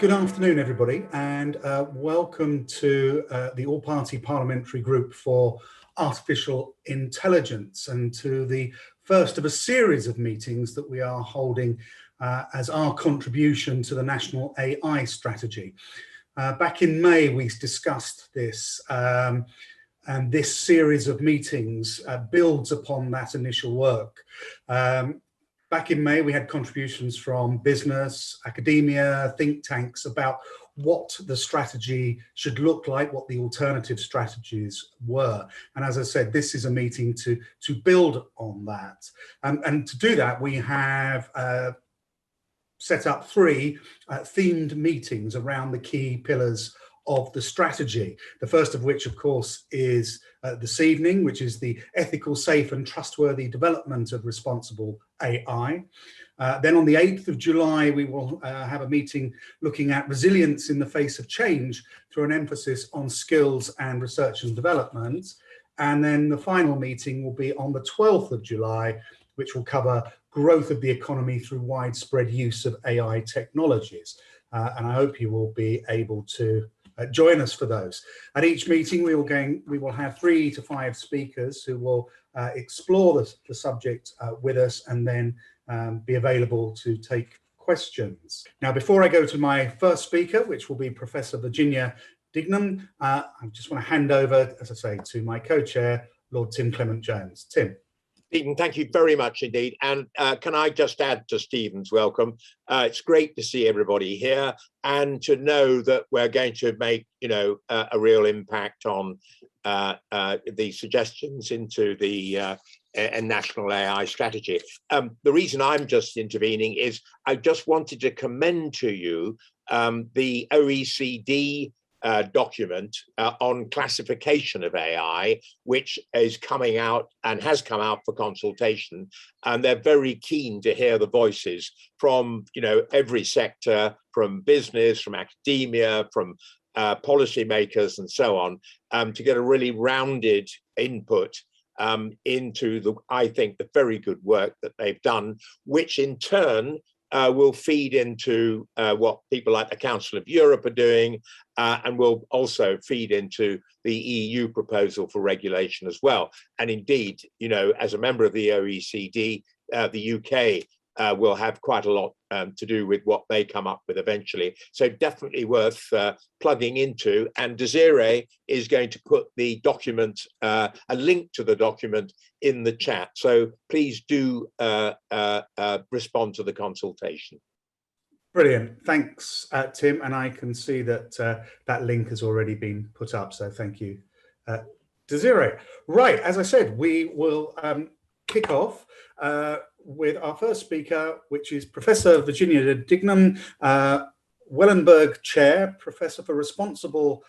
Good afternoon, everybody, and welcome to the All-Party Parliamentary Group for Artificial Intelligence, and to the first of a series of meetings that we are holding as our contribution to the National AI Strategy. Back in May, we discussed this, and this series of meetings builds upon that initial work. Back in May, we had contributions from business, academia, think tanks about what the strategy should look like, what the alternative strategies were. And as I said, this is a meeting to build on that. And to do that, we have set up three themed meetings around the key pillars of the strategy. The first of which, of course, is this evening, which is the ethical, safe and trustworthy development of responsible AI. Then on the 8th of July, we will have a meeting looking at resilience in the face of change through an emphasis on skills and research and development. And then the final meeting will be on the 12th of July, which will cover growth of the economy through widespread use of AI technologies. And I hope you will be able to join us for those. At each meeting, we will have 3 to 5 speakers who will explore the subject with us, and then be available to take questions. Now, before I go to my first speaker, which will be Professor Virginia Dignum, I just want to hand over, as I say, to my co-chair, Lord Tim Clement-Jones. Tim. Stephen, thank you very much indeed. And can I just add to Stephen's welcome? It's great to see everybody here and to know that we're going to make, a real impact on the suggestions into the national AI strategy. The reason I'm just intervening is I just wanted to commend to you the OECD document on classification of AI, which is coming out and has come out for consultation, and they're very keen to hear the voices from every sector, from business, from academia, from policymakers and so on, to get a really rounded input into I think the very good work that they've done, which in turn will feed into what people like the Council of Europe are doing, and will also feed into the EU proposal for regulation as well. And indeed, as a member of the OECD, the UK will have quite a lot to do with what they come up with eventually. So definitely worth plugging into. And Desiree is going to put the document, a link to the document in the chat. So please do respond to the consultation. Brilliant. Thanks, Tim. And I can see that that link has already been put up. So thank you, Desiree. Right. As I said, we will kick off with our first speaker, which is Professor Virginia Dignum, Wallenberg Chair, Professor for Responsible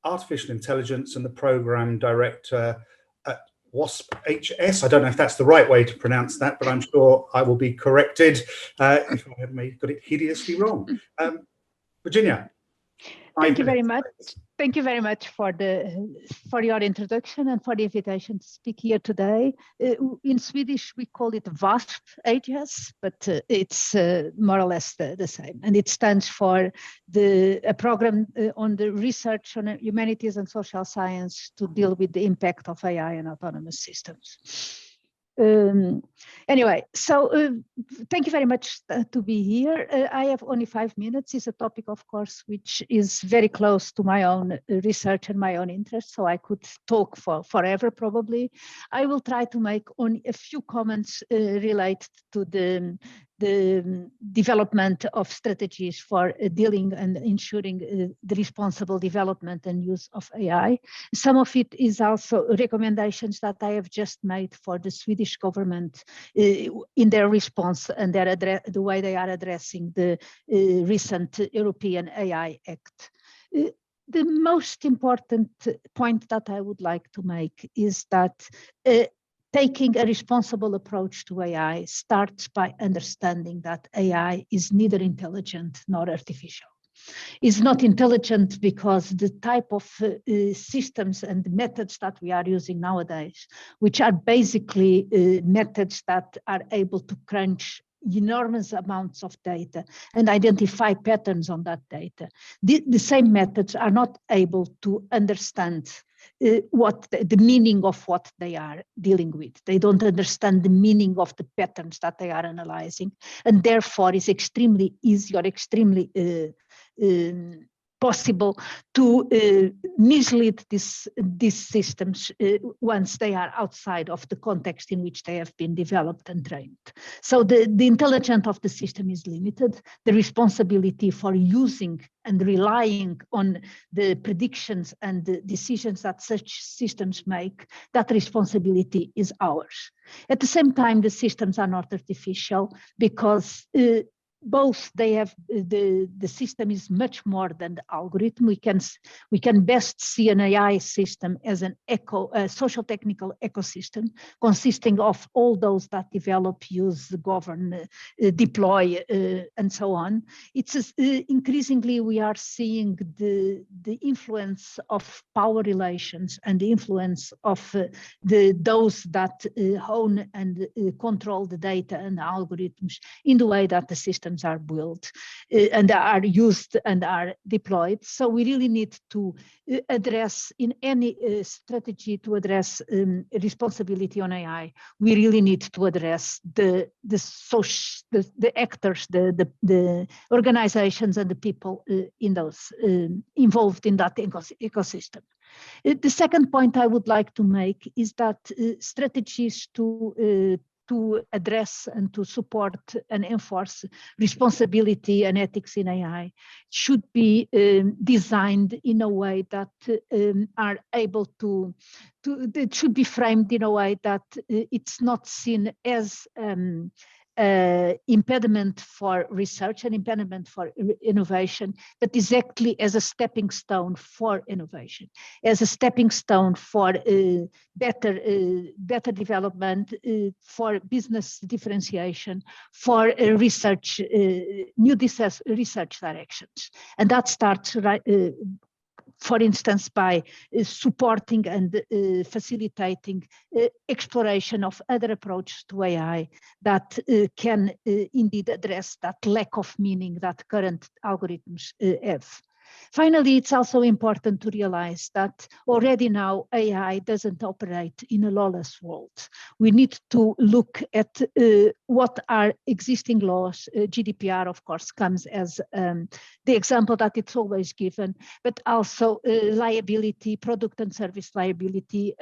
Artificial Intelligence and the Programme Director at WASP-HS. I don't know if that's the right way to pronounce that, but I'm sure I will be corrected if I have got it hideously wrong. Virginia. Thank you very much. Thank you very much for your introduction and for the invitation to speak here today. In Swedish, we call it WASP-HS, but it's more or less the same. And it stands for a program on the research on humanities and social science to deal with the impact of AI and autonomous systems. Anyway, so thank you very much to be here. I have only 5 minutes. It's a topic, of course, which is very close to my own research and my own interest, so I could talk for forever probably. I will try to make only a few comments related to the development of strategies for dealing and ensuring the responsible development and use of AI. Some of it is also recommendations that I have just made for the Swedish government in their response and the way they are addressing the recent European AI Act. The most important point that I would like to make is that taking a responsible approach to AI starts by understanding that AI is neither intelligent nor artificial. It's not intelligent because the type of systems and methods that we are using nowadays, which are basically methods that are able to crunch enormous amounts of data and identify patterns on that data. The same methods are not able to understand what the meaning of what they are dealing with. They don't understand the meaning of the patterns that they are analyzing, and therefore it's extremely easy or extremely possible to mislead these systems once they are outside of the context in which they have been developed and trained. So the intelligence of the system is limited. The responsibility for using and relying on the predictions and the decisions that such systems make, that responsibility is ours. At the same time, the systems are not artificial, because both they have the system is much more than the algorithm. We can best see an AI system as a social technical ecosystem consisting of all those that develop, use, govern, deploy, and so on. It's increasingly we are seeing the influence of power relations and the influence of those that own and control the data and the algorithms in the way that the system are built and are used and are deployed. So we really need to address in any strategy to address responsibility on AI. We really need to address the actors, the organizations and the people in those involved in that ecosystem. The second point I would like to make is that strategies to address and to support and enforce responsibility and ethics in AI should be designed in a way that are able to it should be framed in a way that it's not seen as impediment for research and impediment for innovation, but exactly as a stepping stone for innovation, as a stepping stone for better development, for business differentiation, for research, new research directions. And that starts right, for instance, by supporting and facilitating exploration of other approaches to AI that can indeed address that lack of meaning that current algorithms have. Finally, it's also important to realize that already now AI doesn't operate in a lawless world. We need to look at what are existing laws. GDPR, of course, comes as the example that it's always given, but also liability, product and service liability,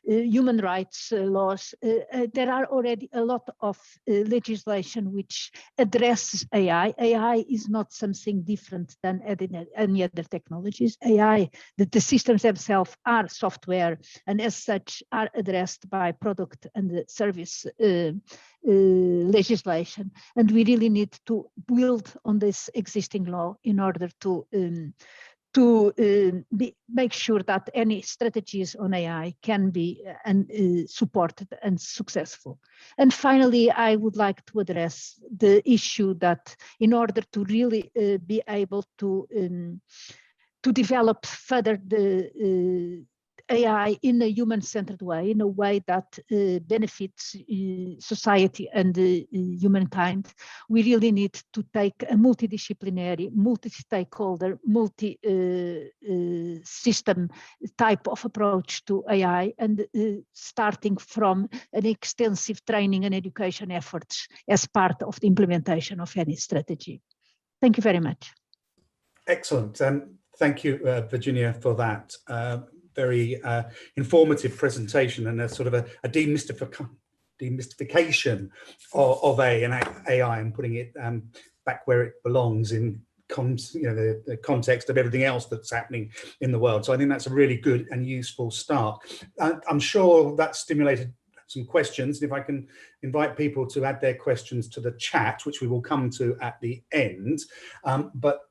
human rights laws. There are already a lot of legislation which addresses AI. AI is not something different than any other technologies. AI, the systems themselves are software, and as such are addressed by product and service legislation. And we really need to build on this existing law in order to make sure that any strategies on AI can be supported and successful. And finally, I would like to address the issue that in order to really be able to develop further the AI in a human-centered way, in a way that benefits society and humankind, we really need to take a multidisciplinary, multi-stakeholder, multi-system type of approach to AI, and starting from an extensive training and education efforts as part of the implementation of any strategy. Thank you very much. Excellent. Thank you, Virginia, for that. Very informative presentation and a sort of a demystification of AI and putting it back where it belongs in the context of everything else that's happening in the world. So I think that's a really good and useful start. I'm sure that stimulated some questions. If I can invite people to add their questions to the chat, which we will come to at the end. But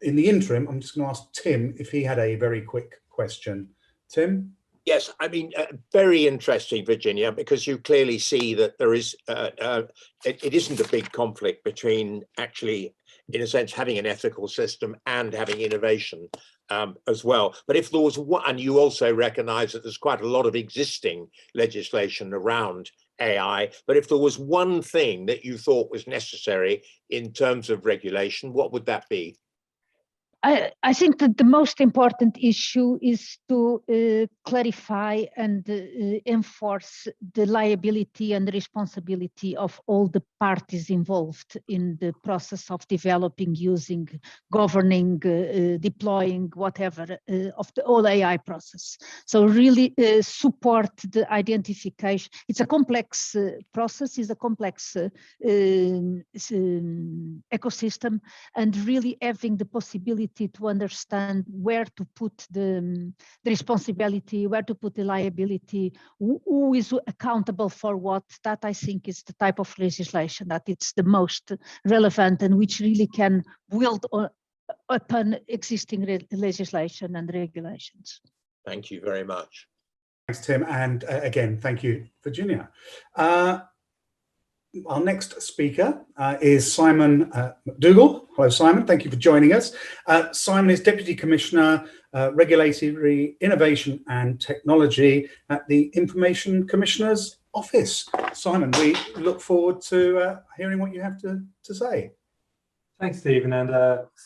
in the interim, I'm just going to ask Tim if he had a very quick question. Tim? Yes, I mean, very interesting, Virginia, because you clearly see that there is, it isn't a big conflict between actually, in a sense, having an ethical system and having innovation as well. But if there was one, and you also recognize that there's quite a lot of existing legislation around AI, but if there was one thing that you thought was necessary in terms of regulation, what would that be? I think that the most important issue is to clarify and enforce the liability and the responsibility of all the parties involved in the process of developing, using, governing, deploying, whatever, of the whole AI process. So really support the identification. It's a complex process, it's a complex ecosystem, and really having the possibility to understand where to put the responsibility, where to put the liability, who is accountable for what. That I think is the type of legislation that it's the most relevant and which really can build upon existing legislation and regulations. Thank you very much. Thanks, Tim. And again, thank you, Virginia. Our next speaker is Simon McDougall. Hello, Simon. Thank you for joining us. Simon is Deputy Commissioner, Regulatory Innovation and Technology at the Information Commissioner's Office. Simon, we look forward to hearing what you have to say. Thanks, Stephen, and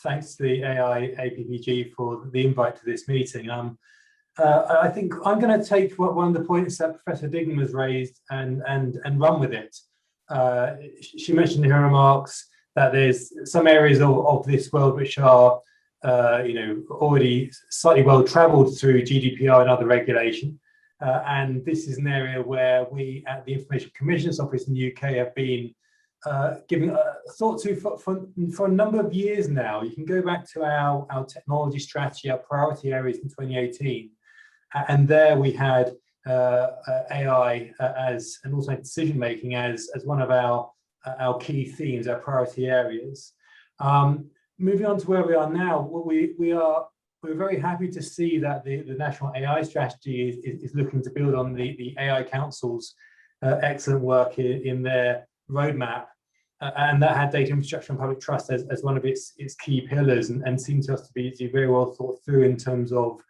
thanks to the AI APPG for the invite to this meeting. I think I'm going to take one of the points that Professor Dignum has raised and run with it. She mentioned in her remarks that there's some areas of this world which are, already slightly well travelled through GDPR and other regulation, and this is an area where we at the Information Commissioner's Office in the UK have been giving thought to for a number of years now. You can go back to our technology strategy, our priority areas in 2018, and there we had AI as and also decision making as one of our key themes, our priority areas. Moving on to where we are now, we're very happy to see that the National AI Strategy is looking to build on the AI Council's excellent work in their roadmap, and that had data infrastructure and public trust as one of its key pillars, and seemed to us to be very well thought through in terms of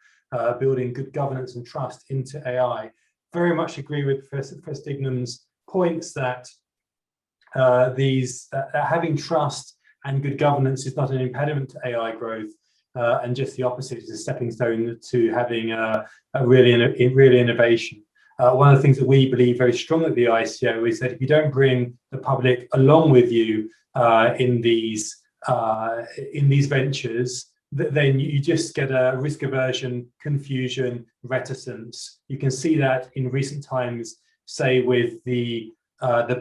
building good governance and trust into AI. Very much agree with Professor Dignum's points that having trust and good governance is not an impediment to AI growth, and just the opposite, is a stepping stone to having a really innovation. One of the things that we believe very strongly at the ICO is that if you don't bring the public along with you in these ventures, then you just get a risk aversion, confusion, reticence. You can see that in recent times, say with the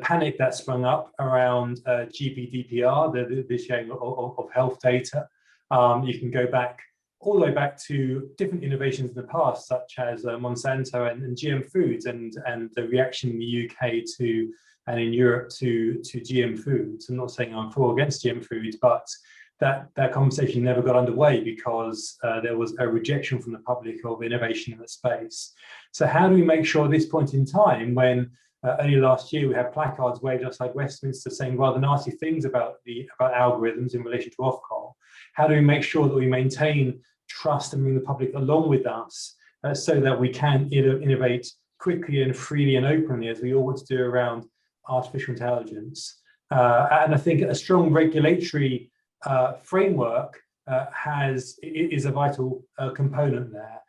panic that sprung up around GDPR, the sharing of health data. You can go back all the way back to different innovations in the past, such as Monsanto and GM foods, and the reaction in the UK and in Europe to GM foods. I'm not saying I'm for or against GM foods, but that conversation never got underway because there was a rejection from the public of innovation in the space. So how do we make sure at this point in time, when early last year we had placards waved outside Westminster saying rather nasty things about algorithms in relation to Ofcom, how do we make sure that we maintain trust and bring the public along with us so that we can innovate quickly and freely and openly, as we always do around artificial intelligence? And I think a strong regulatory framework is a vital component there.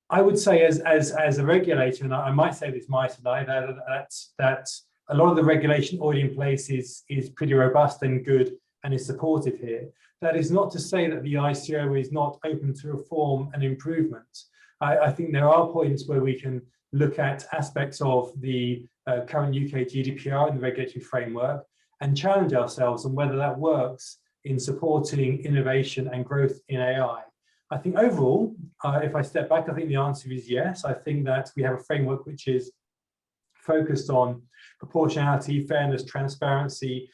I would say as a regulator, and I might say this might tonight, that a lot of the regulation already in place is pretty robust and good and is supportive here. That is not to say that the ICO is not open to reform and improvement. I think there are points where we can look at aspects of the current UK GDPR and the regulatory framework and challenge ourselves on whether that works in supporting innovation and growth in AI. I think overall, if I step back, I think the answer is yes. I think that we have a framework which is focused on proportionality, fairness, transparency,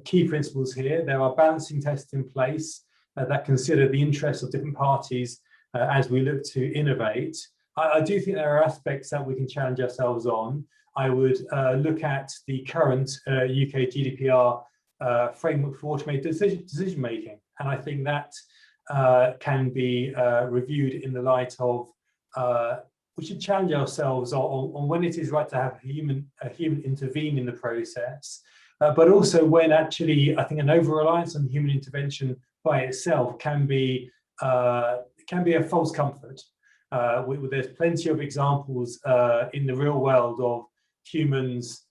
key principles here. There are balancing tests in place that consider the interests of different parties as we look to innovate. I do think there are aspects that we can challenge ourselves on. I would look at the current UK GDPR framework for automated decision making, and I think that can be reviewed in the light of we should challenge ourselves on when it is right to have a human intervene in the process, but also when actually I think an over-reliance on human intervention by itself can be a false comfort. There's plenty of examples in the real world of humans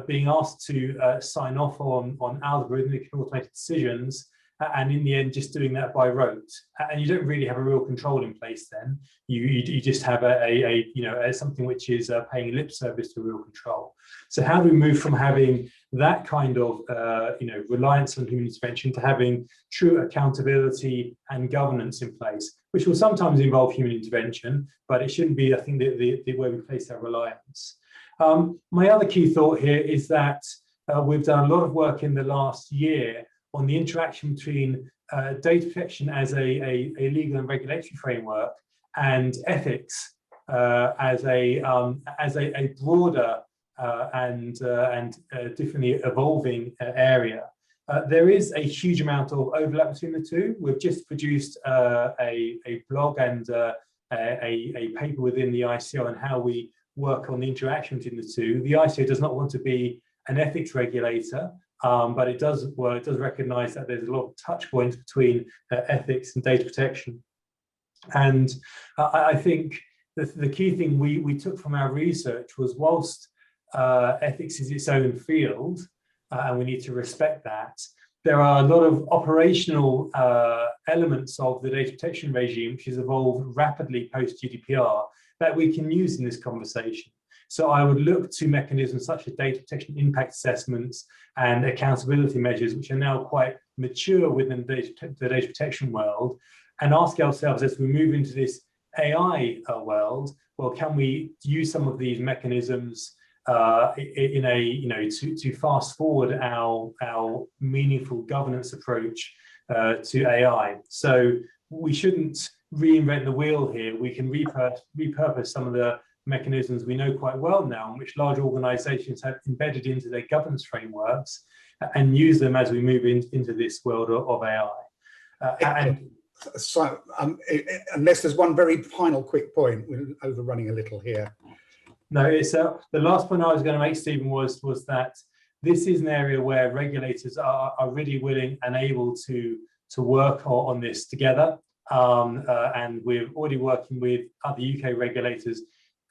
being asked to sign off on algorithmic and automated decisions, and in the end just doing that by rote, and you don't really have a real control in place. Then you just have something which is paying lip service to real control. So how do we move from having that kind of reliance on human intervention to having true accountability and governance in place, which will sometimes involve human intervention, but it shouldn't be, I think, the way we place our reliance. My other key thought here is that we've done a lot of work in the last year on the interaction between data protection as a legal and regulatory framework and ethics as a broader and differently evolving area. There is a huge amount of overlap between the two. We've just produced a blog and a paper within the ICO on how we work on the interaction between the two. The ICO does not want to be an ethics regulator, but it does recognize that there's a lot of touch points between ethics and data protection. And I think the key thing we took from our research was, whilst ethics is its own field, and we need to respect that, there are a lot of operational elements of the data protection regime which has evolved rapidly post-GDPR that we can use in this conversation. So I would look to mechanisms such as data protection impact assessments and accountability measures, which are now quite mature within the data protection world, and ask ourselves, as we move into this AI world, well, can we use some of these mechanisms to fast forward our meaningful governance approach to AI? So we shouldn't reinvent the wheel here. We can repurpose some of the mechanisms we know quite well now, and which large organizations have embedded into their governance frameworks, and use them as we move into this world of AI. So unless there's one very final quick point, we're overrunning a little here. No, it's the last point I was going to make, Stephen, was that this is an area where regulators are really willing and able to work on this together. And we're already working with other UK regulators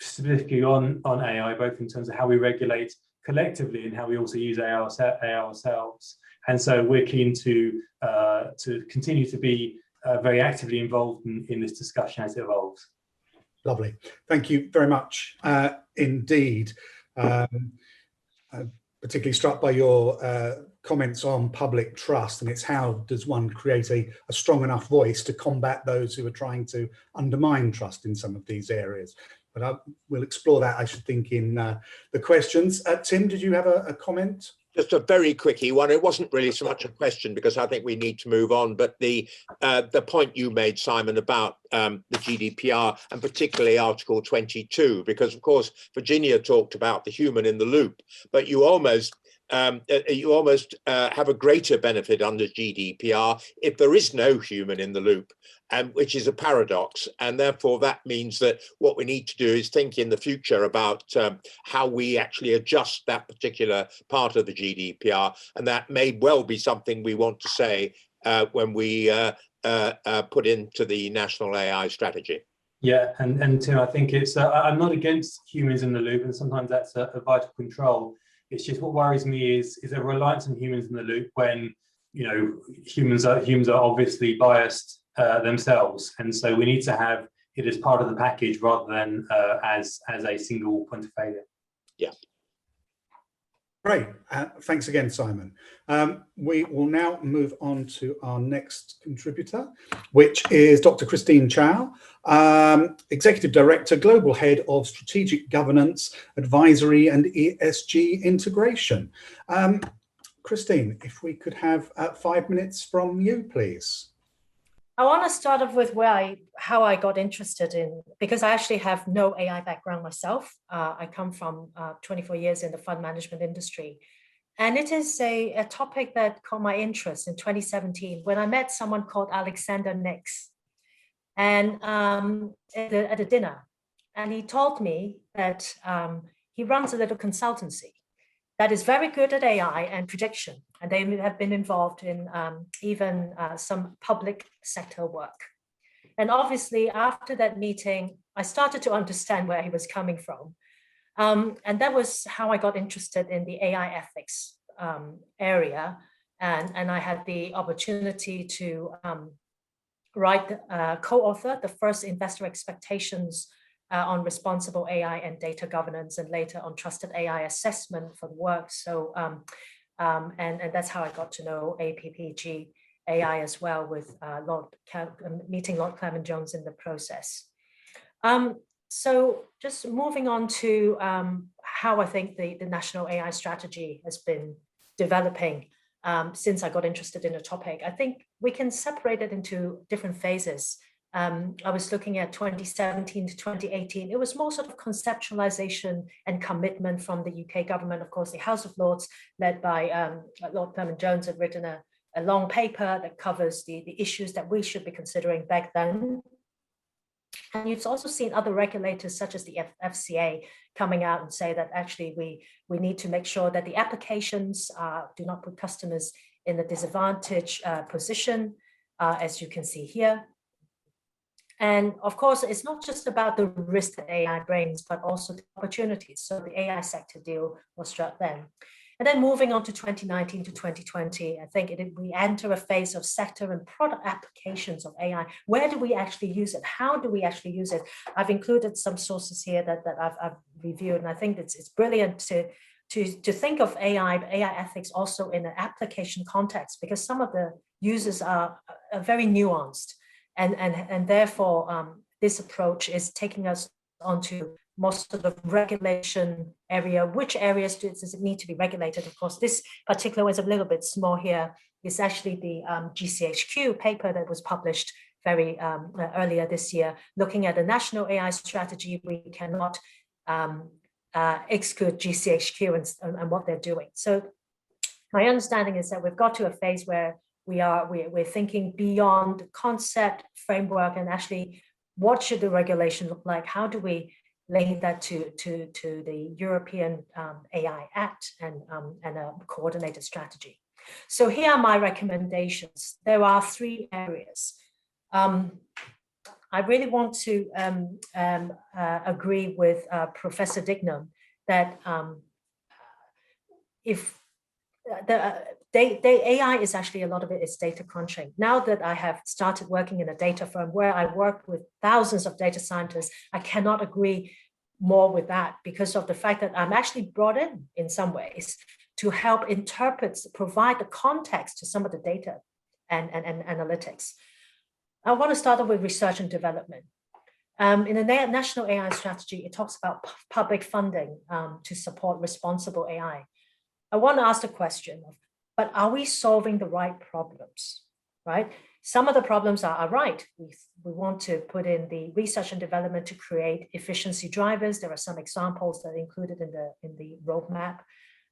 specifically on AI, both in terms of how we regulate collectively and how we also use AI ourselves. And so we're keen to continue to be very actively involved in this discussion as it evolves. Lovely. Thank you very much indeed. Particularly struck by your comments on public trust, and it's how does one create a strong enough voice to combat those who are trying to undermine trust in some of these areas. But we'll explore that, I should think, in the questions. Tim, did you have a comment? Just a very quickie one. It wasn't really so much a question, because I think we need to move on. But the point you made, Simon, about the GDPR and particularly Article 22, because of course Virginia talked about the human in the loop, but you almost have a greater benefit under GDPR if there is no human in the loop, which is a paradox. And therefore that means that what we need to do is think in the future about how we actually adjust that particular part of the GDPR, and that may well be something we want to say when we put into the national AI strategy. Yeah, and Tim, I think it's I'm not against humans in the loop, and sometimes that's a vital control. It's just what worries me is a reliance on humans in the loop when, you know, humans are obviously biased themselves, and so we need to have it as part of the package rather than as a single point of failure. Yeah. Great. Thanks again, Simon. We will now move on to our next contributor, which is Dr. Christine Chow, Executive Director, Global Head of Strategic Governance, Advisory and ESG Integration. Christine, if we could have 5 minutes from you, please. I want to start off with how I got interested in, because I actually have no AI background myself. I come from 24 years in the fund management industry. And it is a topic that caught my interest in 2017 when I met someone called Alexander Nix and at a dinner. and he told me that he runs a little consultancy that is very good at AI and prediction, and they have been involved in even some public sector work. And obviously, after that meeting, I started to understand where he was coming from. And that was how I got interested in the AI ethics area. And I had the opportunity to co-author the first investor expectations on responsible AI and data governance, and later on trusted AI assessment for the work. So, and that's how I got to know APPG AI as well, with meeting Lord Clement-Jones in the process. So just moving on to how I think the national AI strategy has been developing since I got interested in the topic. I think we can separate it into different phases. I was looking at 2017 to 2018. It was more sort of conceptualization and commitment from the UK government. Of course, the House of Lords, led by Lord Clement-Jones, had written a long paper that covers the issues that we should be considering back then. And you've also seen other regulators, such as the FCA, coming out and say that actually we need to make sure that the applications do not put customers in a disadvantaged position, as you can see here. And of course, it's not just about the risk that AI brings, but also the opportunities. So the AI sector deal was struck then. And then moving on to 2019 to 2020, I think we enter a phase of sector and product applications of AI. Where do we actually use it? How do we actually use it? I've included some sources here that I've reviewed, and I think it's brilliant to think of AI ethics also in an application context, because some of the uses are very nuanced. And therefore, this approach is taking us onto most of the regulation area. Which areas does it need to be regulated? Of course, this particular one is a little bit small here. It's actually the GCHQ paper that was published very earlier this year, looking at the national AI strategy. We cannot exclude GCHQ and what they're doing. So my understanding is that we've got to a phase where we're thinking beyond concept, framework, and actually what should the regulation look like? How do we link that to the European AI Act and a coordinated strategy? So here are my recommendations. There are 3 areas. I really want to agree with Professor Dignum that if the AI is actually, a lot of it is data crunching. Now that I have started working in a data firm where I work with thousands of data scientists, I cannot agree more with that, because of the fact that I'm actually brought in some ways to help interpret, provide the context to some of the data and analytics. I want to start off with research and development. In the national AI strategy, it talks about public funding to support responsible AI. I want to ask the question of, but are we solving the right problems, right? Some of the problems are right. We want to put in the research and development to create efficiency drivers. There are some examples that are included in the roadmap.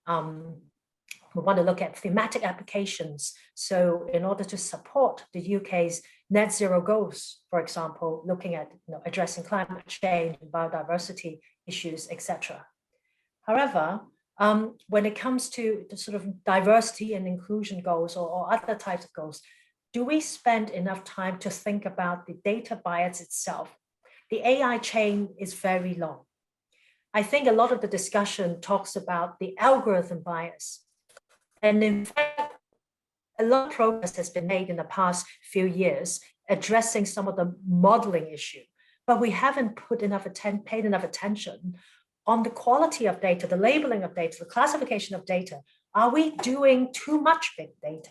We want to look at thematic applications. So in order to support the UK's net zero goals, for example, looking at addressing climate change and biodiversity issues, etc. However, when it comes to the sort of diversity and inclusion goals or other types of goals, do we spend enough time to think about the data bias itself? The AI chain is very long. I think a lot of the discussion talks about the algorithm bias. And in fact, a lot of progress has been made in the past few years addressing some of the modeling issue, but we haven't paid enough attention on the quality of data, the labeling of data, the classification of data. Are we doing too much big data,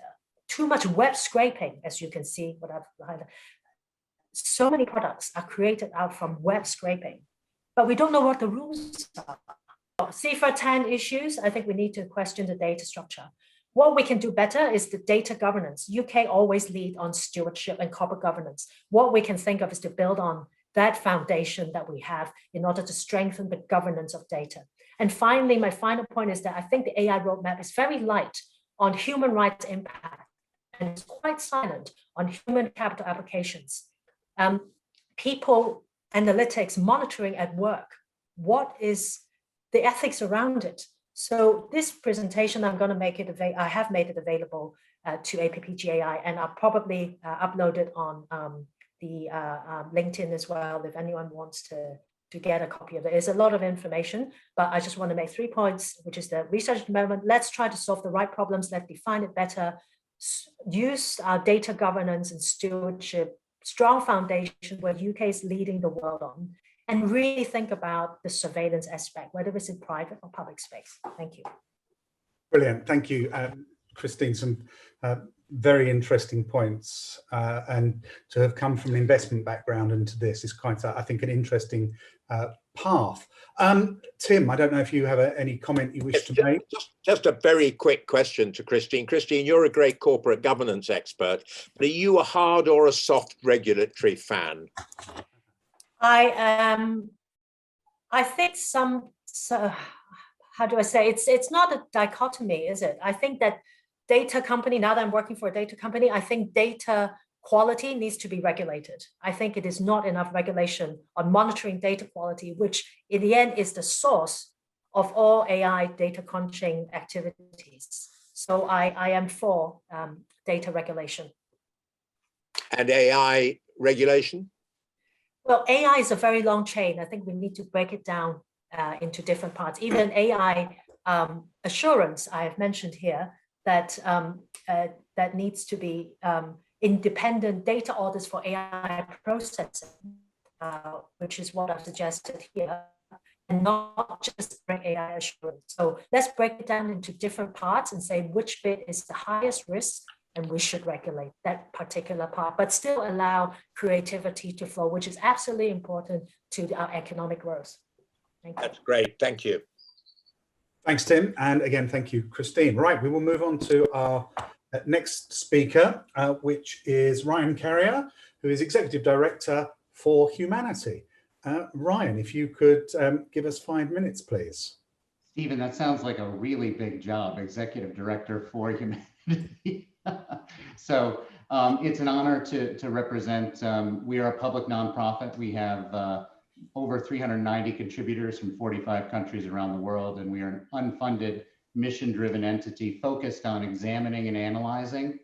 too much web scraping, as you can see what I've highlighted? So many products are created out from web scraping, but we don't know what the rules are. CIFA 10 issues, I think we need to question the data structure. What we can do better is the data governance. UK always lead on stewardship and corporate governance. What we can think of is to build on that foundation that we have in order to strengthen the governance of data. And finally, my final point is that I think the AI roadmap is very light on human rights impact, and it's quite silent on human capital applications. People analytics monitoring at work. What is the ethics around it? So this presentation, I'm going to make it available. I have made it available to APPGAI, and I'll probably upload it on the LinkedIn as well if anyone wants to get a copy of it. There's a lot of information, but I just want to make 3 points, which is the research development. Let's try to solve the right problems. Let's define it better. Use our data governance and stewardship, strong foundation where UK is leading the world on, and really think about the surveillance aspect, whether it's in private or public space. Thank you. Brilliant. Thank you, Christine. Some very interesting points, and to have come from an investment background into this is quite, I think, an interesting path. Tim, I don't know if you have any comment you wish to make. Just a very quick question to Christine. Christine, you're a great corporate governance expert, but are you a hard or a soft regulatory fan? I think how do I say, it's not a dichotomy, is it? I think that data company, now that I'm working for a data company, I think data quality needs to be regulated. I think it is not enough regulation on monitoring data quality, which in the end is the source of all AI data crunching activities. So I am for data regulation. And AI regulation? Well, AI is a very long chain. I think we need to break it down into different parts. Even AI assurance, I have mentioned here, that that needs to be independent data audits for AI processing, which is what I've suggested here, and not just bring AI assurance. So let's break it down into different parts and say which bit is the highest risk, and we should regulate that particular part, but still allow creativity to flow, which is absolutely important to our economic growth. Thank you. That's great. Thank you. Thanks, Tim. And again, thank you, Christine. Right, we will move on to our next speaker, which is Ryan Carrier, who is Executive Director for Humanity. Ryan, if you could give us 5 minutes, please. Stephen, that sounds like a really big job, Executive Director for Humanity. So it's an honor to represent. We are a public nonprofit. We have over 390 contributors from 45 countries around the world, and we are an unfunded, mission-driven entity focused on examining and analyzing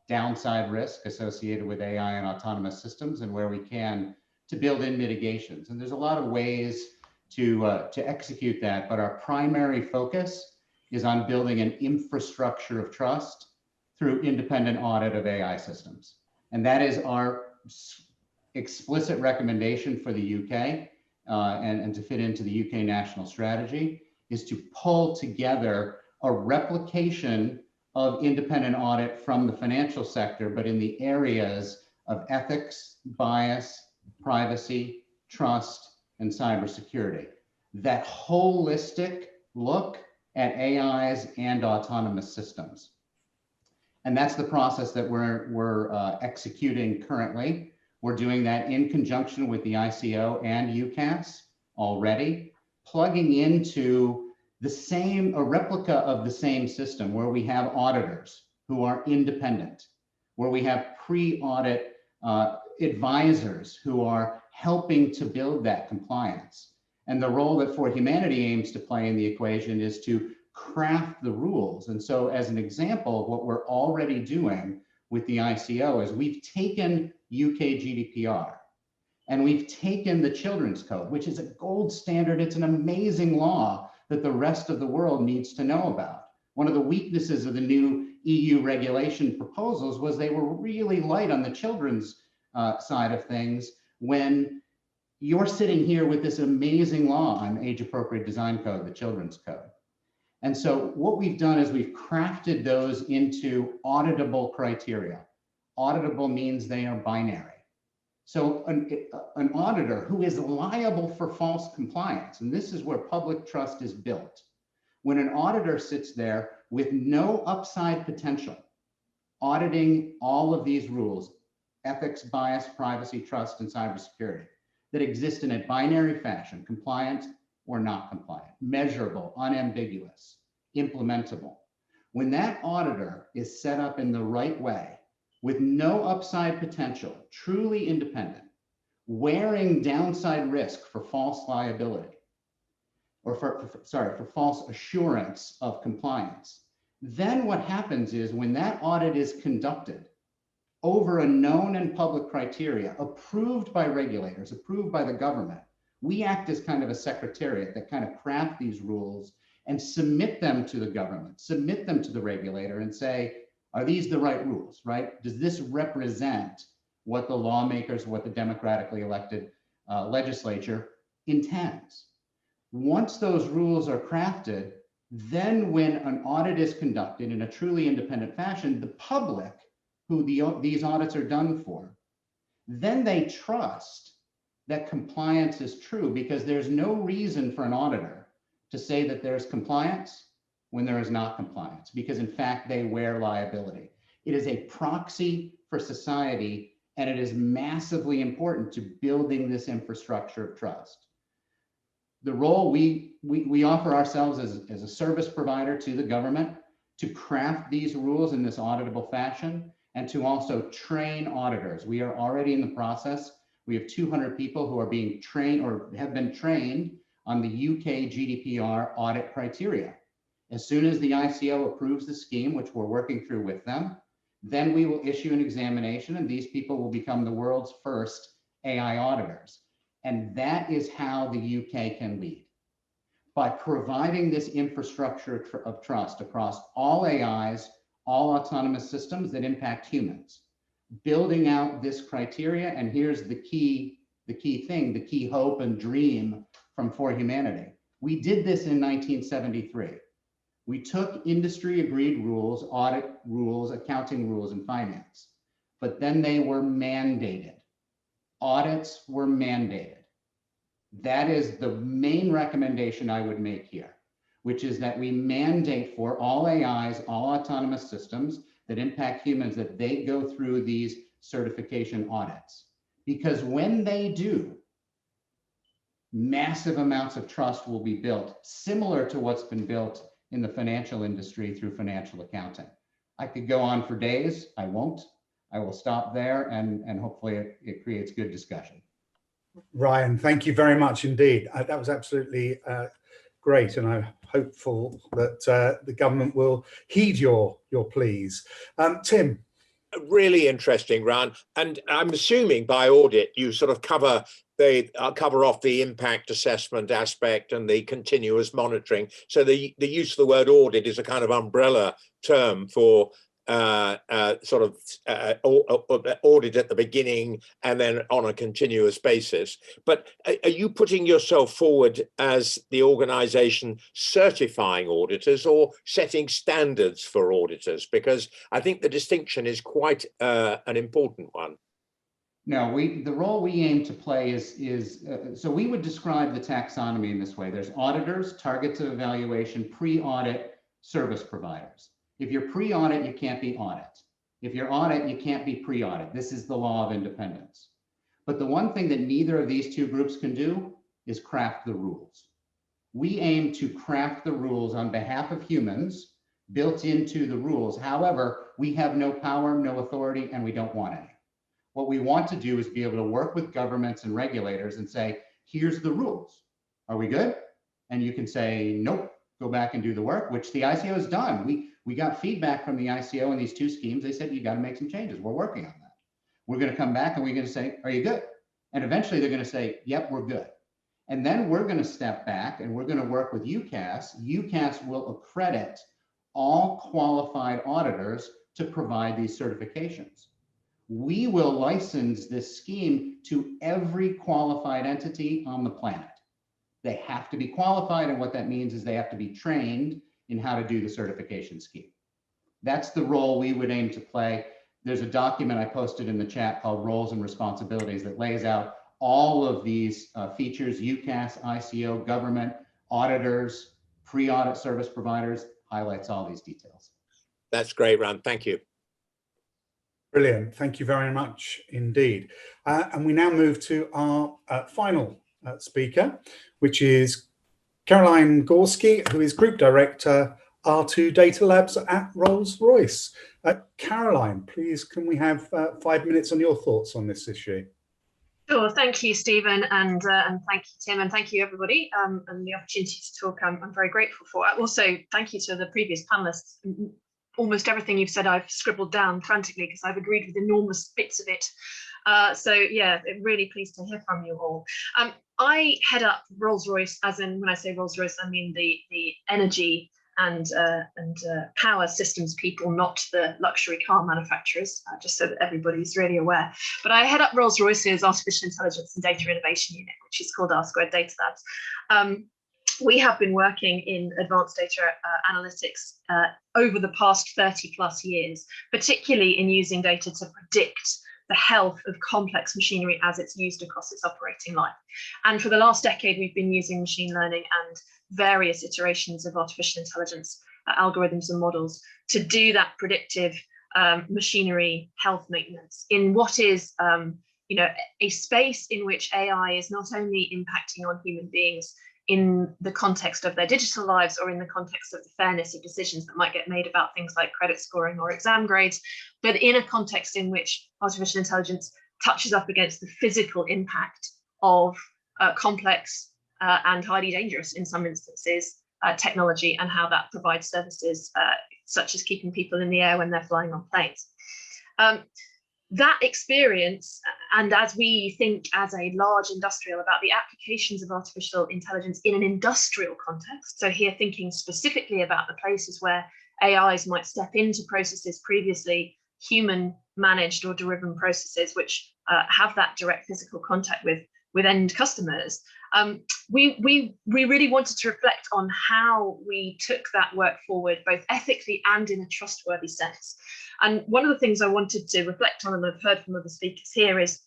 downside risk associated with AI and autonomous systems, and where we can to build in mitigations. And there's a lot of ways to execute that, but our primary focus is on building an infrastructure of trust through independent audit of AI systems. And that is our explicit recommendation for the UK, and to fit into the UK national strategy, is to pull together a replication of independent audit from the financial sector, but in the areas of ethics, bias, privacy, trust, and cybersecurity. That holistic look at AIs and autonomous systems. And that's the process that we're executing currently. We're doing that in conjunction with the ICO and UCAS already, plugging into a replica of the same system where we have auditors who are independent, where we have pre-audit advisors who are helping to build that compliance. And the role that For Humanity aims to play in the equation is to craft the rules. And so as an example of what we're already doing with the ICO is we've taken UK GDPR and we've taken the Children's Code, which is a gold standard. It's an amazing law that the rest of the world needs to know about. One of the weaknesses of the new EU regulation proposals was they were really light on the children's side of things, when you're sitting here with this amazing law on age-appropriate design code, the Children's Code. And so what we've done is we've crafted those into auditable criteria. Auditable means they are binary. So an auditor who is liable for false compliance, and this is where public trust is built. When an auditor sits there with no upside potential, auditing all of these rules, ethics, bias, privacy, trust, and cybersecurity, that exist in a binary fashion, compliant or not compliant, measurable, unambiguous, implementable. When that auditor is set up in the right way, with no upside potential, truly independent, wearing downside risk for false liability, or for false assurance of compliance, then what happens is when that audit is conducted over a known and public criteria approved by regulators, approved by the government, we act as kind of a secretariat that kind of craft these rules and submit them to the government, submit them to the regulator and say, are these the right rules, right? Does this represent what the lawmakers, what the democratically elected legislature intends? Once those rules are crafted, then when an audit is conducted in a truly independent fashion, the public, who these audits are done for, then they trust that compliance is true, because there's no reason for an auditor to say that there's compliance when there is not compliance, because in fact they wear liability. It is a proxy for society, and it is massively important to building this infrastructure of trust. The role we offer ourselves as a service provider to the government to craft these rules in this auditable fashion, and to also train auditors. We are already in the process. We have 200 people who are being trained or have been trained on the UK GDPR audit criteria. As soon as the ICO approves the scheme, which we're working through with them, then we will issue an examination, and these people will become the world's first AI auditors. And that is how the UK can lead, by providing this infrastructure of trust across all AIs, all autonomous systems that impact humans, building out this criteria. And here's the key thing, the key hope and dream from For Humanity. We did this in 1973. We took industry agreed rules, audit rules, accounting rules, and finance, but then they were mandated. Audits were mandated. That is the main recommendation I would make here, which is that we mandate for all AIs, all autonomous systems that impact humans, that they go through these certification audits. Because when they do, massive amounts of trust will be built, similar to what's been built in the financial industry through financial accounting. I could go on for days. I won't. I will stop there, and hopefully it creates good discussion. Ryan, thank you very much indeed. That was absolutely great, and I'm hopeful that the government will heed your pleas. Tim. Really interesting, Ryan. And I'm assuming by audit you sort of cover off the impact assessment aspect and the continuous monitoring. So the use of the word audit is a kind of umbrella term for sort of audit at the beginning and then on a continuous basis. But are you putting yourself forward as the organization certifying auditors or setting standards for auditors? Because I think the distinction is quite an important one. No, the role we aim to play is so we would describe the taxonomy in this way. There's auditors, targets of evaluation, pre-audit, service providers. If you're pre-audit, you can't be audit. If you're audit, you can't be pre-audit. This is the law of independence. But the one thing that neither of these two groups can do is craft the rules. We aim to craft the rules on behalf of humans built into the rules. However, we have no power, no authority, and we don't want any. What we want to do is be able to work with governments and regulators and say, here's the rules. Are we good? And you can say, nope, go back and do the work, which the ICO has done. We got feedback from the ICO in these two schemes. They said, you got to make some changes. We're working on that. We're going to come back and we're going to say, are you good? And eventually they're going to say, yep, we're good. And then we're going to step back and we're going to work with UCAS. UCAS will accredit all qualified auditors to provide these certifications. We will license this scheme to every qualified entity on the planet. They have to be qualified, and what that means is they have to be trained in how to do the certification scheme. That's the role we would aim to play. There's a document I posted in the chat called Roles and Responsibilities that lays out all of these features: UCAS, ICO, government, auditors, pre-audit service providers, highlights all these details. That's great, Ron. Thank you. Brilliant. Thank you very much indeed. And we now move to our final speaker, which is Caroline Gorski, who is Group Director, R2 Data Labs at Rolls-Royce. Caroline, please, can we have 5 minutes on your thoughts on this issue? Sure, thank you, Stephen, and thank you, Tim, and thank you, everybody, and the opportunity to talk. I'm very grateful for. Also, thank you to the previous panelists. Almost everything you've said, I've scribbled down frantically because I've agreed with enormous bits of it. So yeah, really pleased to hear from you all. I head up Rolls-Royce, as in when I say Rolls-Royce, I mean the energy and power systems people, not the luxury car manufacturers, just so that everybody's really aware. But I head up Rolls-Royce's Artificial Intelligence and Data Innovation Unit, which is called R Squared Data Labs. We have been working in advanced data analytics over the past 30 plus years, particularly in using data to predict the health of complex machinery as it's used across its operating life. And for the last decade, we've been using machine learning and various iterations of artificial intelligence algorithms and models to do that predictive machinery health maintenance in what is a space in which AI is not only impacting on human beings in the context of their digital lives or in the context of the fairness of decisions that might get made about things like credit scoring or exam grades, but in a context in which artificial intelligence touches up against the physical impact of complex and highly dangerous, in some instances, technology, and how that provides services such as keeping people in the air when they're flying on planes. That experience, and as we think as a large industrial about the applications of artificial intelligence in an industrial context, so here thinking specifically about the places where AIs might step into processes previously human managed or driven processes which have that direct physical contact with end customers, we really wanted to reflect on how we took that work forward, both ethically and in a trustworthy sense. And one of the things I wanted to reflect on, and I've heard from other speakers here, is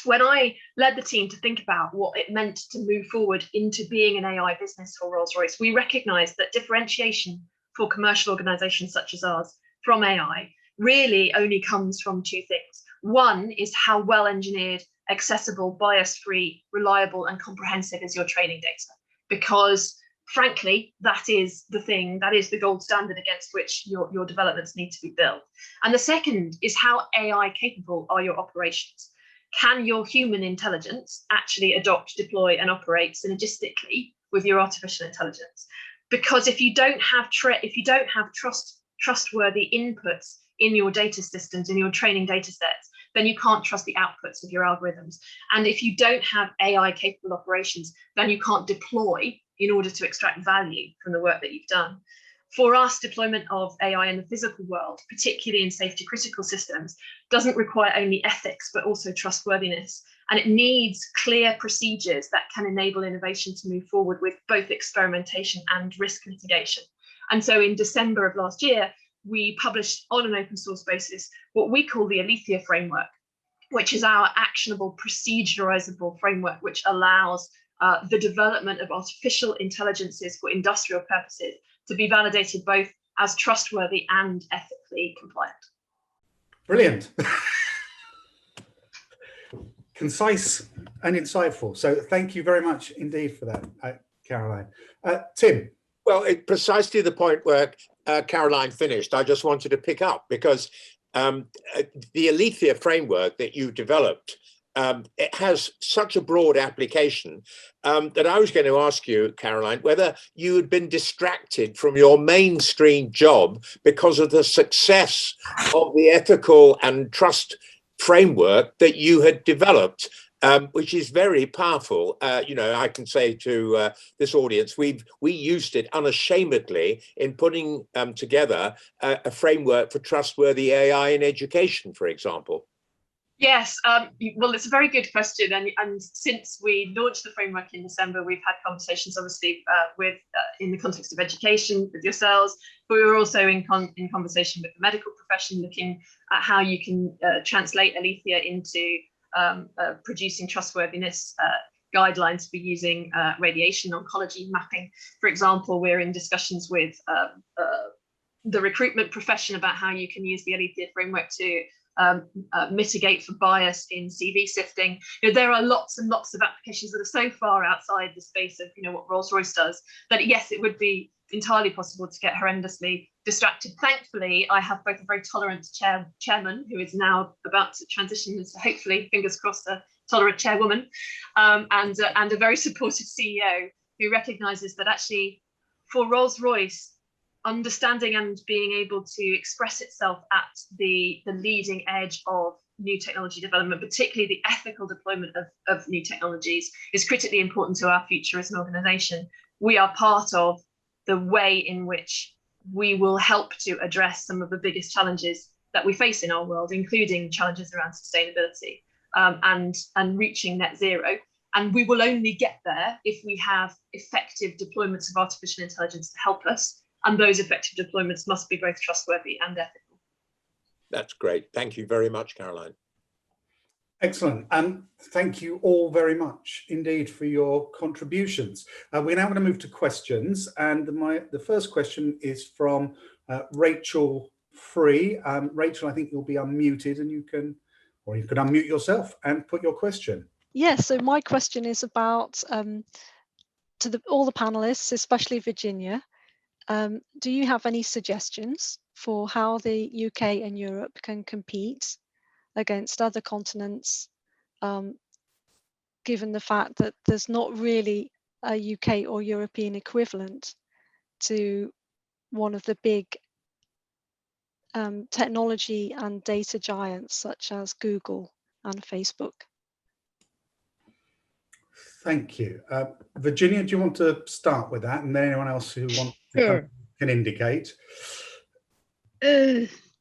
when I led the team to think about what it meant to move forward into being an AI business for Rolls-Royce, we recognized that differentiation for commercial organizations such as ours from AI really only comes from two things. One is how well engineered, accessible, bias-free, reliable, and comprehensive is your training data, because frankly, that is the thing, that is the gold standard against which your developments need to be built. And the second is how AI capable are your operations? Can your human intelligence actually adopt, deploy, and operate synergistically with your artificial intelligence? Because if you don't have trustworthy inputs in your data systems, in your training data sets, then you can't trust the outputs of your algorithms. And if you don't have AI capable operations, then you can't deploy in order to extract value from the work that you've done. For us, deployment of AI in the physical world, particularly in safety critical systems, doesn't require only ethics, but also trustworthiness. And it needs clear procedures that can enable innovation to move forward with both experimentation and risk mitigation. And so in December of last year, we published on an open source basis what we call the Alethea framework, which is our actionable proceduralizable framework, which allows the development of artificial intelligences for industrial purposes to be validated both as trustworthy and ethically compliant. Brilliant. Concise and insightful. So thank you very much indeed for that, Caroline. Tim. Well, precisely the point where Caroline finished, I just wanted to pick up, because the Alethea framework that you developed, it has such a broad application that I was going to ask you, Caroline, whether you had been distracted from your mainstream job because of the success of the ethical and trust framework that you had developed, which is very powerful. I can say to this audience, we used it unashamedly in putting together a framework for trustworthy AI in education, for example. Yes, well, it's a very good question. And since we launched the framework in December, we've had conversations, obviously, in the context of education with yourselves, but we were also in conversation with the medical profession, looking at how you can translate Alethea into producing trustworthiness guidelines for using radiation oncology mapping. For example, we're in discussions with the recruitment profession about how you can use the Alethea framework to mitigate for bias in CV sifting. There are lots and lots of applications that are so far outside the space of what Rolls-Royce does that yes, it would be entirely possible to get horrendously distracted. Thankfully, I have both a very tolerant chairman who is now about to transition into, hopefully, fingers crossed, a tolerant chairwoman, and a very supportive CEO who recognises that actually for Rolls-Royce, understanding and being able to express itself at the leading edge of new technology development, particularly the ethical deployment of new technologies, is critically important to our future as an organisation. We are part of the way in which we will help to address some of the biggest challenges that we face in our world, including challenges around sustainability and reaching net zero. And we will only get there if we have effective deployments of artificial intelligence to help us. And those effective deployments must be both trustworthy and ethical. That's great. Thank you very much, Caroline. Excellent. And thank you all very much indeed for your contributions. We're now going to move to questions. And the first question is from Rachel Free. Rachel, I think you'll be unmuted and you can unmute yourself and put your question. Yeah, so my question is about to all the panelists, especially Virginia. Do you have any suggestions for how the UK and Europe can compete against other continents, given the fact that there's not really a UK or European equivalent to one of the big technology and data giants such as Google and Facebook? Thank you. Virginia, do you want to start with that? And then anyone else who wants to can indicate.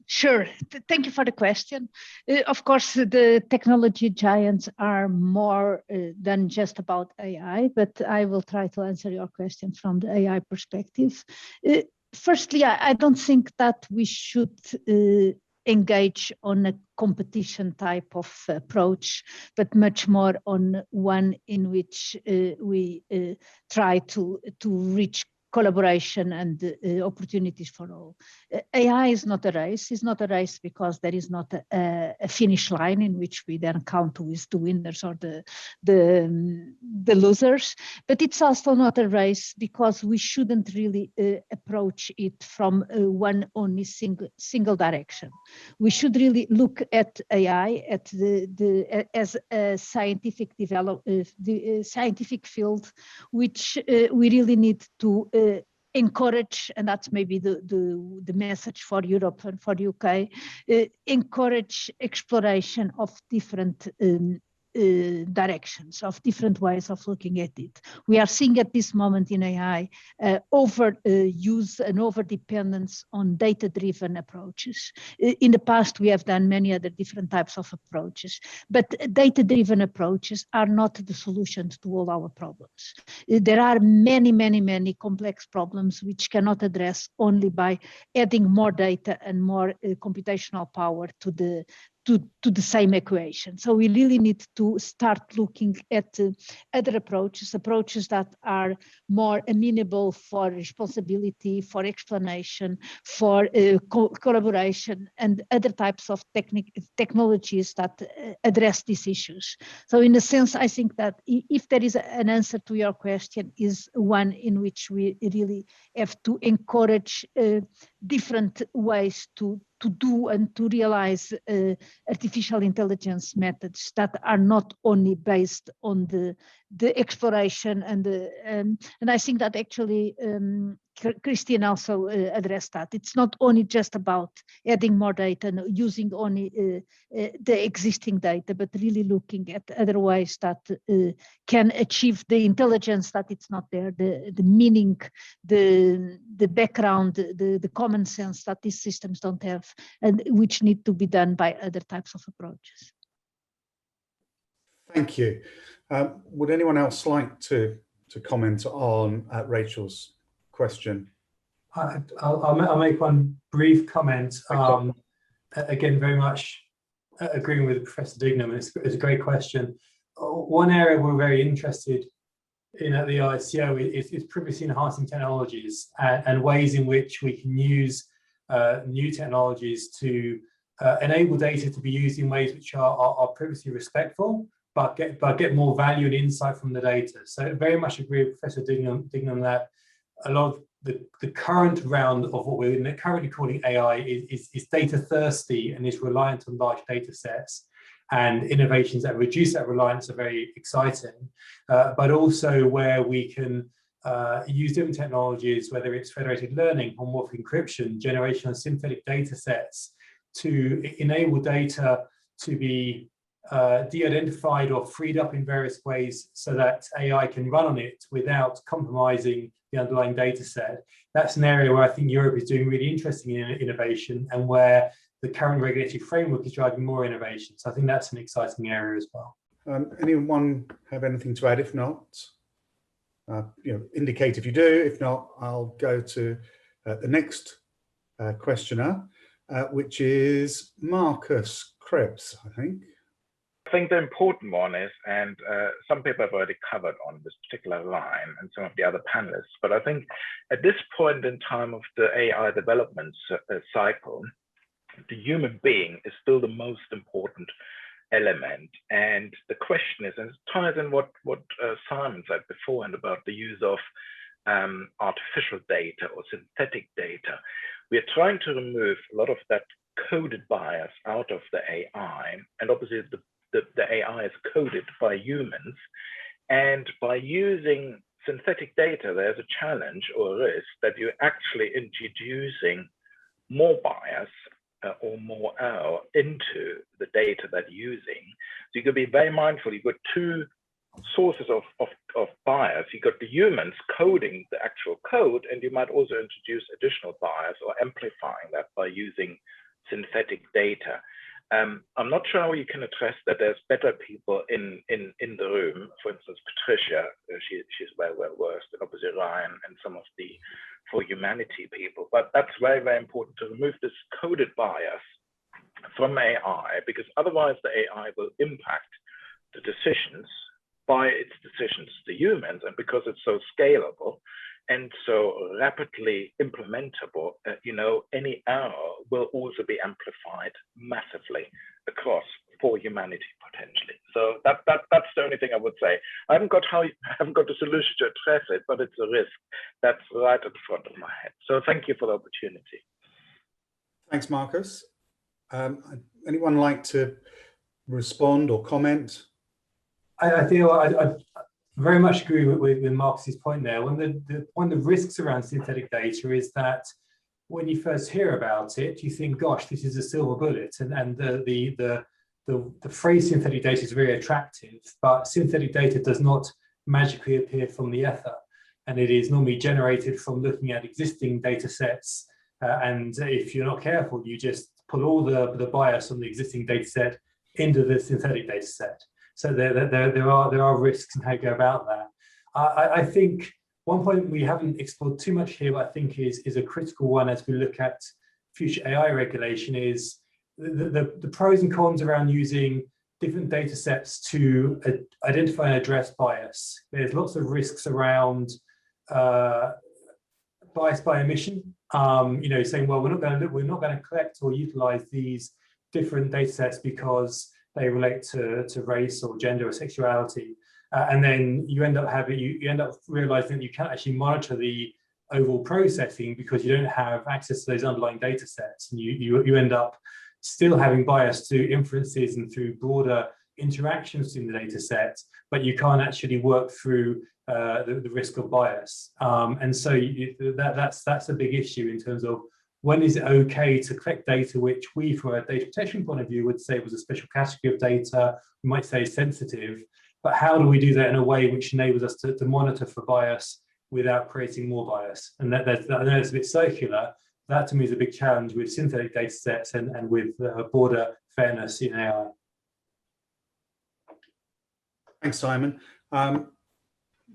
Sure. Thank you for the question. Of course, the technology giants are more than just about AI, but I will try to answer your question from the AI perspective. Firstly, I don't think that we should engage on a competition type of approach, but much more on one in which we try to reach collaboration and opportunities for all. AI is not a race. It's not a race because there is not a finish line in which we then count who is the winners or the losers. But it's also not a race because we shouldn't really approach it from one only single direction. We should really look at AI at as a scientific scientific field, which we really need to encourage, and that's maybe the message for Europe and for the UK, encourage exploration of different directions, of different ways of looking at it. We are seeing at this moment in AI overuse and over-dependence on data-driven approaches. In the past, we have done many other different types of approaches, but data-driven approaches are not the solutions to all our problems. There are many, many, many complex problems which cannot address only by adding more data and more computational power to the same equation. So we really need to start looking at other approaches that are more amenable for responsibility, for explanation, for collaboration, and other types of technologies that address these issues. So in a sense, I think that if there is an answer to your question, is one in which we really have to encourage different ways to do and to realize artificial intelligence methods that are not only based on the exploration and I think that actually Christian also addressed that. It's not only just about adding more data and using only the existing data, but really looking at other ways that can achieve the intelligence that it's not there, the meaning, the background, the common sense that these systems don't have, and which need to be done by other types of approaches. Thank you. Would anyone else like to comment on Rachel's question? I'll make one brief comment. Again, very much agreeing with Professor Dignum. It's a great question. One area we're very interested in at the ICO is privacy enhancing technologies and ways in which we can use new technologies to enable data to be used in ways which are privacy respectful, but get more value and insight from the data. So I very much agree with Professor Dignum that a lot of the current round of what we're currently calling AI is data thirsty and is reliant on large data sets. and innovations that reduce that reliance are very exciting, but also where we can use different technologies, whether it's federated learning, homomorphic encryption, generation of synthetic data sets, to enable data to be de-identified or freed up in various ways so that AI can run on it without compromising the underlying data set. That's an area where I think Europe is doing really interesting innovation, and where the current regulatory framework is driving more innovation. So I think that's an exciting area as well. Anyone have anything to add? If not, indicate if you do. If not, I'll go to the next questioner, which is Marcus Krebs, I think. I think the important one is, and some people have already covered on this particular line and some of the other panelists, but I think at this point in time of the AI development cycle, the human being is still the most important element. And the question is, and it ties in what Simon said beforehand about the use of artificial data or synthetic data. We are trying to remove a lot of that coded bias out of the AI, and obviously the AI is coded by humans, and by using synthetic data, there's a challenge or a risk that you're actually introducing more bias or more error into the data that you're using. So you got to be very mindful. You've got two sources of bias. You've got the humans coding the actual code, and you might also introduce additional bias or amplifying that by using synthetic data. I'm not sure how you can address that. There's better people in the room. For instance, Patricia, she's well versed, and obviously Ryan and some of the For Humanity people. But that's very, very important to remove this coded bias from AI, because otherwise the AI will impact the decisions by its decisions to humans, and because it's so scalable and so rapidly implementable, any error will also be amplified massively across For Humanity potentially. So that's the only thing I would say. I haven't got the solution to address it, but it's a risk that's right at the front of my head. So thank you for the opportunity. Thanks, Marcus. Anyone like to respond or comment? I feel I very much agree with Marcus's point there. One of the risks around synthetic data is that when you first hear about it, you think, gosh, this is a silver bullet, and the phrase synthetic data is very attractive, but synthetic data does not magically appear from the ether, and it is normally generated from looking at existing data sets, and if you're not careful, you just pull all the bias from the existing data set into the synthetic data set. So there are risks in how you go about that. I think one point we haven't explored too much here, but I think is a critical one as we look at future AI regulation, is the pros and cons around using different data sets to identify and address bias. There's lots of risks around bias by omission. Saying, well, we're not going to collect or utilize these different data sets because they relate to race or gender or sexuality, and then you end up realizing that you can't actually monitor the overall processing because you don't have access to those underlying data sets, and you end up still having bias through inferences and through broader interactions in the data set, but you can't actually work through the risk of bias, and so that's a big issue in terms of when is it okay to collect data which we, from a data protection point of view, would say was a special category of data, we might say sensitive, but how do we do that in a way which enables us to monitor for bias without creating more bias? And I know it's a bit circular. That to me is a big challenge with synthetic data sets and with broader fairness in AI. Thanks, Simon.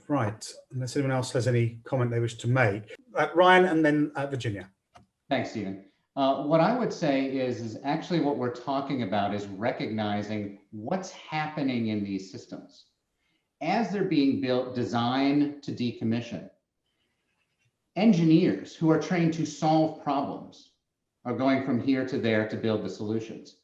Right, unless anyone else has any comment they wish to make. Ryan and then Virginia. Thanks, Stephen. What I would say is actually what we're talking about is recognizing what's happening in these systems. As they're being built, designed to decommission, engineers who are trained to solve problems are going from here to there to build the solutions.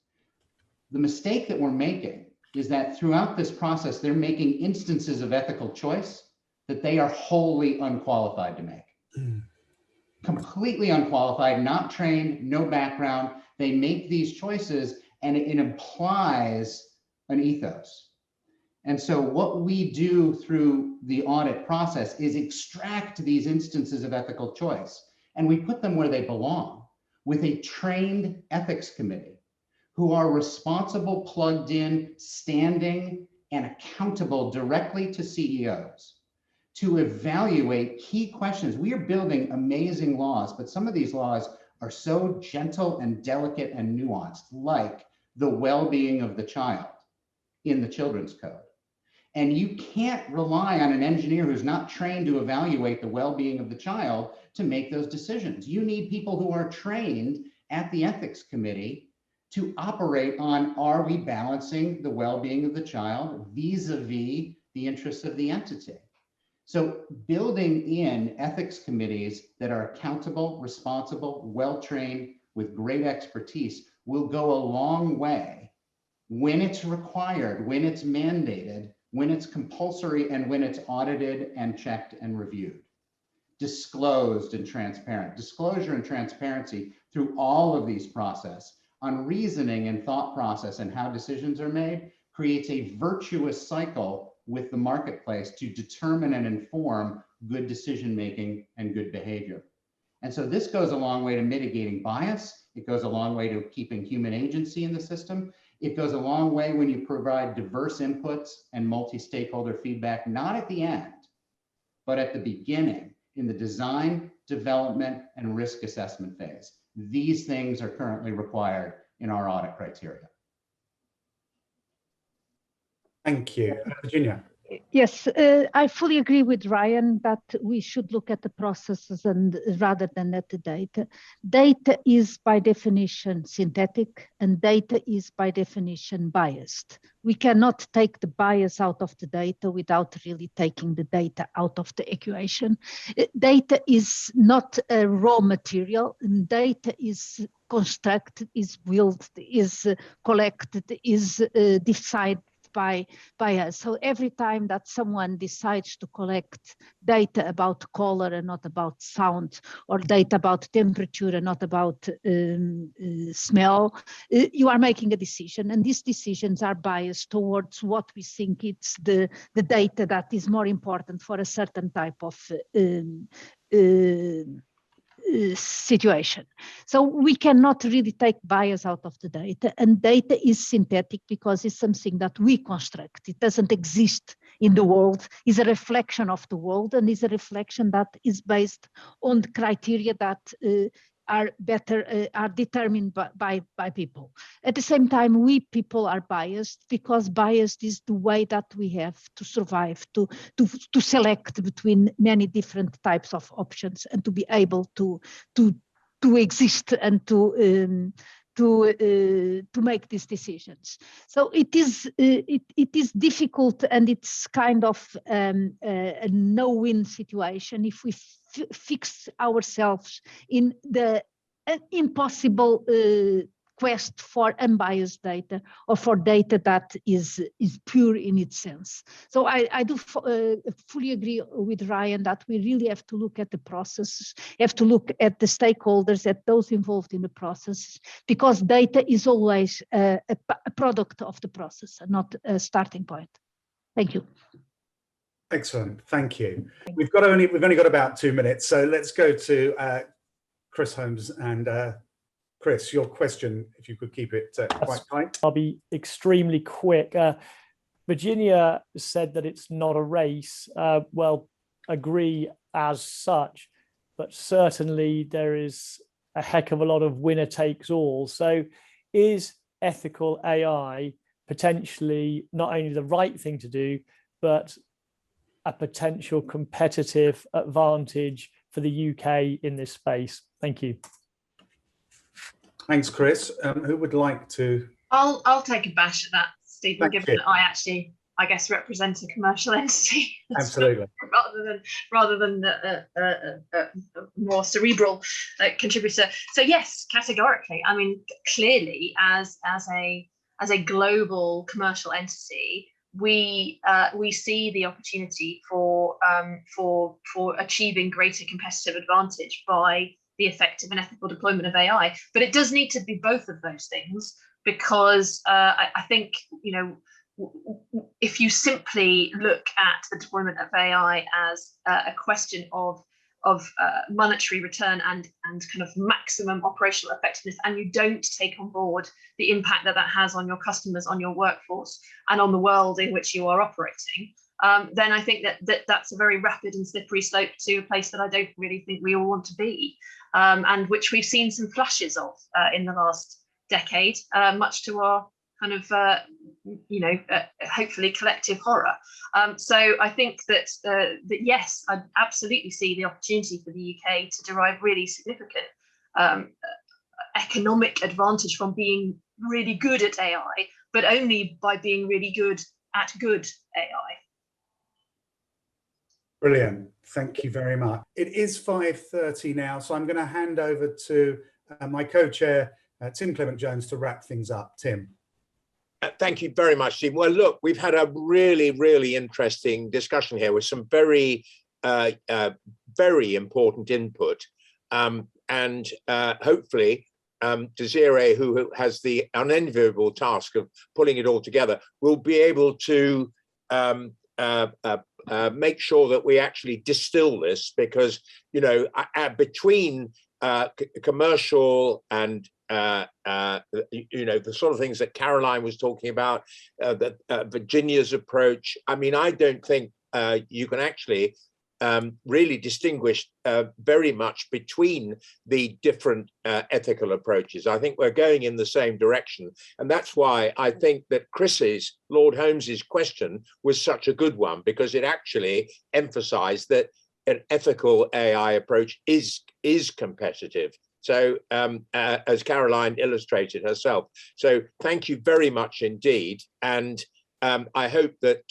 The mistake that we're making is that throughout this process, they're making instances of ethical choice that they are wholly unqualified to make. Completely unqualified, not trained, no background. They make these choices, and it implies an ethos. And so what we do through the audit process is extract these instances of ethical choice, and we put them where they belong, with a trained ethics committee who are responsible, plugged in, standing, and accountable directly to CEOs to evaluate key questions. We are building amazing laws, but some of these laws are so gentle and delicate and nuanced, like the well-being of the child in the Children's Code. And you can't rely on an engineer who's not trained to evaluate the well-being of the child to make those decisions. You need people who are trained at the ethics committee to operate on, are we balancing the well-being of the child vis-a-vis the interests of the entity? So building in ethics committees that are accountable, responsible, well-trained, with great expertise will go a long way when it's required, when it's mandated, when it's compulsory, and when it's audited and checked and reviewed. Disclosed and transparent. Disclosure and transparency through all of these processes on reasoning and thought process and how decisions are made creates a virtuous cycle with the marketplace to determine and inform good decision-making and good behavior. And so this goes a long way to mitigating bias. It goes a long way to keeping human agency in the system. It goes a long way when you provide diverse inputs and multi-stakeholder feedback, not at the end, but at the beginning in the design, development, and risk assessment phase. These things are currently required in our audit criteria. Thank you. Virginia. Yes, I fully agree with Ryan that we should look at the processes and rather than at the data. Data is by definition synthetic, and data is by definition biased. We cannot take the bias out of the data without really taking the data out of the equation. Data is not a raw material, and data is constructed, is built, is collected, is decided by us. So every time that someone decides to collect data about color and not about sound, or data about temperature and not about smell, you are making a decision, and these decisions are biased towards what we think it's the data that is more important for a certain type of situation. So we cannot really take bias out of the data, and data is synthetic because it's something that we construct. It doesn't exist in the world. It's a reflection of the world, and is a reflection that is based on the criteria that are determined by people. At the same time, we people are biased because biased is the way that we have to survive, to select between many different types of options and to be able to exist and to make these decisions. So it is difficult, and it's kind of a no-win situation if we fix ourselves in the impossible quest for unbiased data or for data that is pure in its sense. So I do fully agree with Ryan that we really have to look at the processes, have to look at the stakeholders, at those involved in the process, because data is always a product of the process and not a starting point. Thank you. Excellent, thank you. We've only got about 2 minutes, so let's go to Chris Holmes. And Chris, your question, if you could keep it quite tight. I'll be extremely quick. Virginia said that it's not a race. Well, agree as such, but certainly there is a heck of a lot of winner takes all. So is ethical AI potentially not only the right thing to do, but a potential competitive advantage for the UK in this space? Thank you. Thanks, Chris. Who would like to? I'll take a bash at that, Stephen, given that I guess represent a commercial entity. Absolutely. rather than a more cerebral contributor. So yes, categorically. I mean, clearly, as a global commercial entity, we see the opportunity for achieving greater competitive advantage by the effective and ethical deployment of AI. But it does need to be both of those things, because I think, if you simply look at the deployment of AI as a question of monetary return and kind of maximum operational effectiveness, and you don't take on board the impact that that has on your customers, on your workforce, and on the world in which you are operating, then I think that's a very rapid and slippery slope to a place that I don't really think we all want to be, and which we've seen some flashes of in the last decade, much to our kind of, hopefully collective horror. So I think that yes, I absolutely see the opportunity for the UK to derive really significant economic advantage from being really good at AI, but only by being really good at good AI. Brilliant. Thank you very much. It is 5:30 now, so I'm going to hand over to my co-chair, Tim Clement-Jones, to wrap things up. Tim. Thank you very much, Steve. Well, look, we've had a really, really interesting discussion here with some very, very important input. And hopefully, Desiree, who has the unenviable task of pulling it all together, will be able to make sure that we actually distill this, because, you know, between commercial and the sort of things that Caroline was talking about, Virginia's approach. I mean, I don't think you can actually really distinguish very much between the different ethical approaches. I think we're going in the same direction. And that's why I think that Lord Holmes's question was such a good one, because it actually emphasized that an ethical AI approach is competitive. So as Caroline illustrated herself. So thank you very much indeed. And I hope that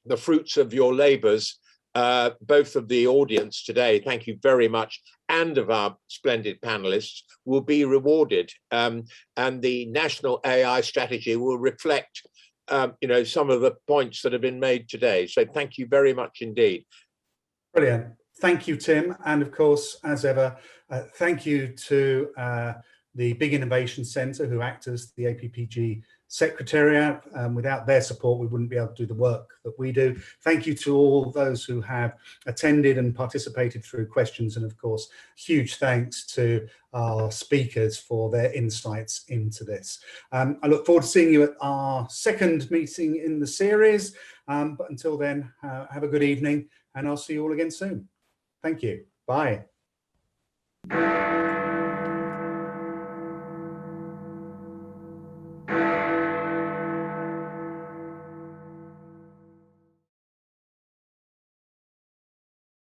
the fruits of your labors, both of the audience today, thank you very much, and of our splendid panelists, will be rewarded. And the national AI strategy will reflect some of the points that have been made today. So thank you very much indeed. Brilliant. Thank you, Tim. And of course, as ever, thank you to the Big Innovation Centre, who act as the APPG Secretariat. Without their support, we wouldn't be able to do the work that we do. Thank you to all those who have attended and participated through questions. And of course, huge thanks to our speakers for their insights into this. I look forward to seeing you at our second meeting in the series. But until then, have a good evening, and I'll see you all again soon. Thank you. Bye.